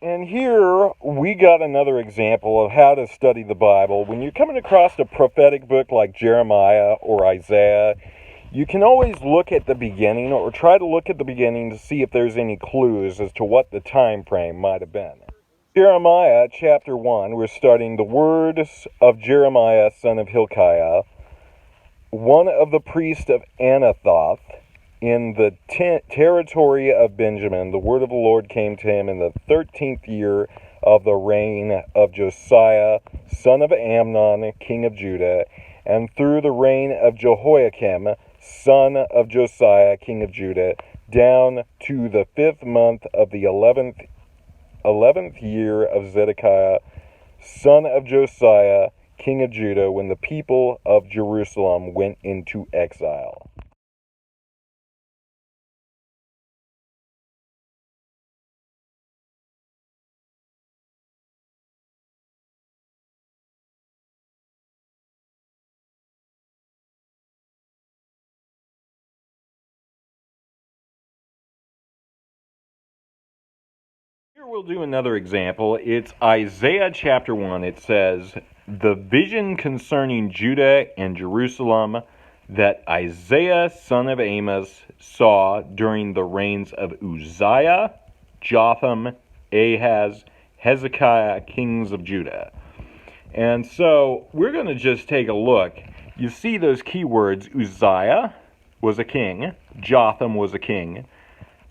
And here we got another example of how to study the Bible. When you're coming across a prophetic book like Jeremiah or Isaiah, you can always look at the beginning or try to look at the beginning to see if there's any clues as to what the time frame might have been. Jeremiah chapter 1, we're starting the words of Jeremiah, son of Hilkiah, one of the priests of Anathoth, in the territory of Benjamin. The word of the Lord came to him in the 13th year of the reign of Josiah, son of Amnon, king of Judah, and through the reign of Jehoiakim, son of Josiah, king of Judah, down to the 5th month of the 11th year of Zedekiah, son of Josiah, king of Judah, when the people of Jerusalem went into exile. Here we'll do another example. It's Isaiah chapter 1. It says, "The vision concerning Judah and Jerusalem that Isaiah son of Amos saw during the reigns of Uzziah, Jotham, Ahaz, Hezekiah, kings of Judah." And so we're going to just take a look. You see those keywords. Uzziah was a king. Jotham was a king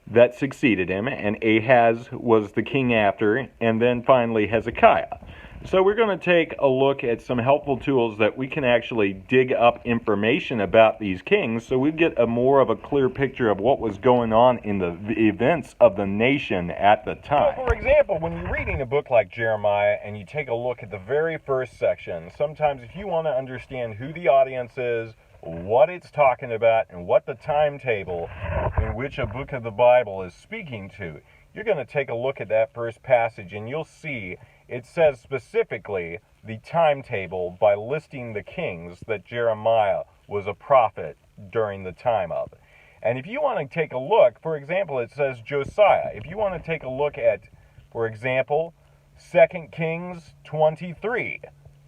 that succeeded him, and Ahaz was the king after, and then finally Hezekiah. So we're going to take a look at some helpful tools that we can actually dig up information about these kings so we get a more of a clear picture of what was going on in the events of the nation at the time. So for example, when you're reading a book like Jeremiah and you take a look at the very first section, sometimes if you want to understand who the audience is, what it's talking about, and what the timetable in which a book of the Bible is speaking to, you're going to take a look at that first passage and you'll see it says specifically the timetable by listing the kings that Jeremiah was a prophet during the time of. And if you want to take a look, for example, it says Josiah. If you want to take a look at, for example, 2 Kings 23,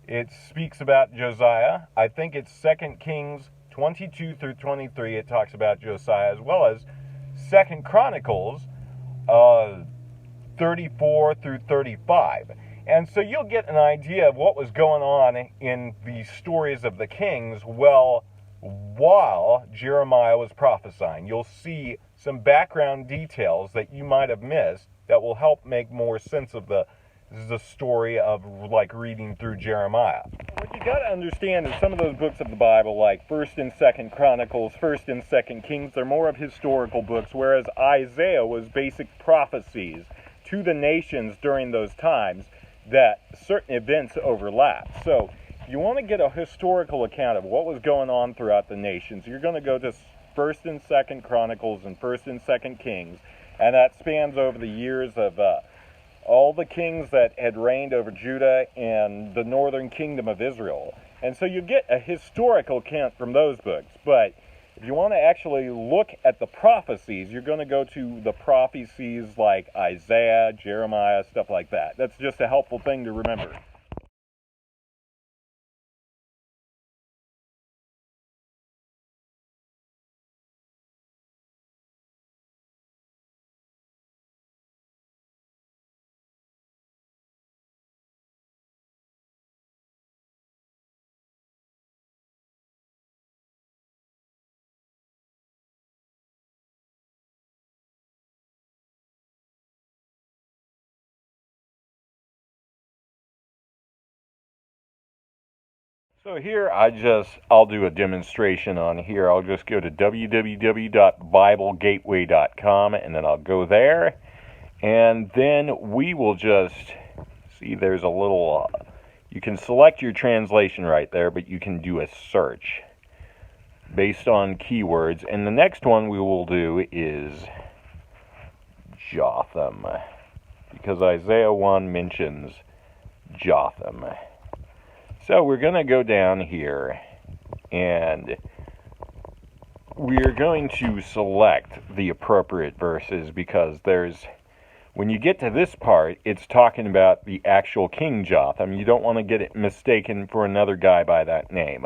it speaks about Josiah. I think it's 2 Kings 22 through 23. It talks about Josiah, as well as 2 Chronicles 34 through 35. And so you'll get an idea of what was going on in the stories of the kings while Jeremiah was prophesying. You'll see some background details that you might have missed that will help make more sense of the story of like reading through Jeremiah. What you got to understand is some of those books of the Bible, like 1st and 2nd Chronicles, 1st and 2nd Kings, they're more of historical books, whereas Isaiah was basic prophecies to the nations during those times that certain events overlap. So if you want to get a historical account of what was going on throughout the nations, you're going to go to 1st and 2nd Chronicles and 1st and 2nd Kings, and that spans over the years of all the kings that had reigned over Judah and the northern kingdom of Israel. And so you get a historical account from those books. But if you want to actually look at the prophecies, you're going to go to the prophecies like Isaiah, Jeremiah, stuff like that. That's just a helpful thing to remember. So here I'll do a demonstration on here. I'll just go to www.biblegateway.com and then I'll go there, and then we will just see there's a little you can select your translation right there, but you can do a search based on keywords, and the next one we will do is Jotham, because Isaiah 1 mentions Jotham. So we're going to go down here, and we're going to select the appropriate verses, because when you get to this part, it's talking about the actual King Jotham. You don't want to get it mistaken for another guy by that name.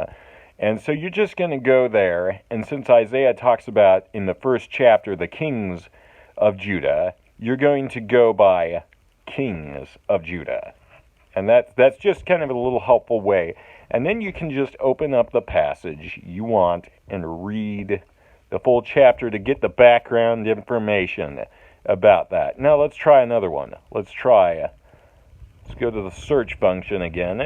And so you're just going to go there, and since Isaiah talks about, in the first chapter, the kings of Judah, you're going to go by kings of Judah. And that's just kind of a little helpful way. And then you can just open up the passage you want and read the full chapter to get the background information about that. Now let's try another one. Let's go to the search function again.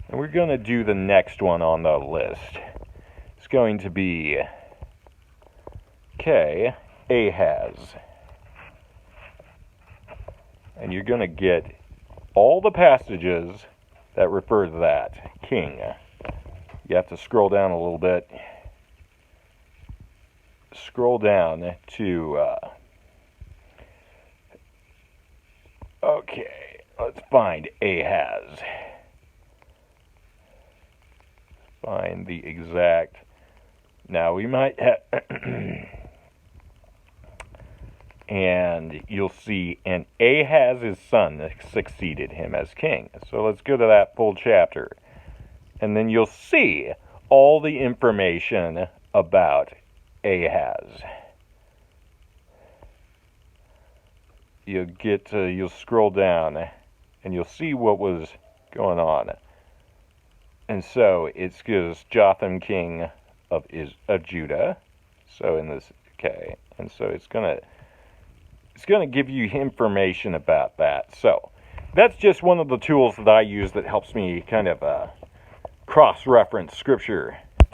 And we're going to do the next one on the list. It's going to be Ahaz. And you're going to get all the passages that refer to that king. You have to scroll down a little bit. Scroll down to, okay, let's find Ahaz. Find the exact, now we might have, and you'll see, and Ahaz's son succeeded him as king. So let's go to that full chapter. And then you'll see all the information about Ahaz. You'll scroll down and you'll see what was going on. And so it's Jotham, king of Judah. So in this, and so it's gonna give you information about that. So that's just one of the tools that I use that helps me kind of cross-reference scripture